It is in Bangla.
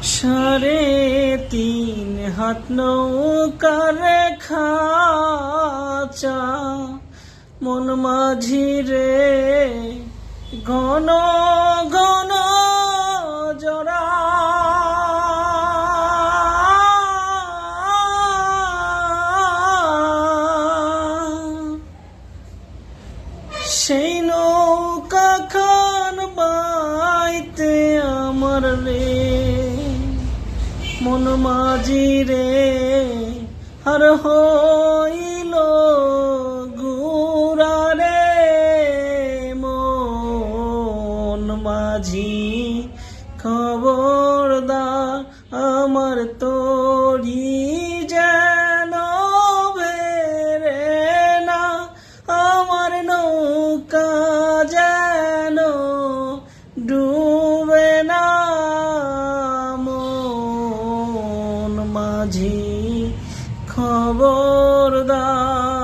3.5 নৌকার খাঁচা মন মাঝি রে ঘন ঘন জোড়া সেই নৌকা খান বাইতে আমার রে মন মাঝি রে আর হইল গুড়া রে মন মাঝি খবরদার আমার তোরি যেন ভেরে না আমার নৌকা যেন ডুবে না মন মাঝি খবরদার।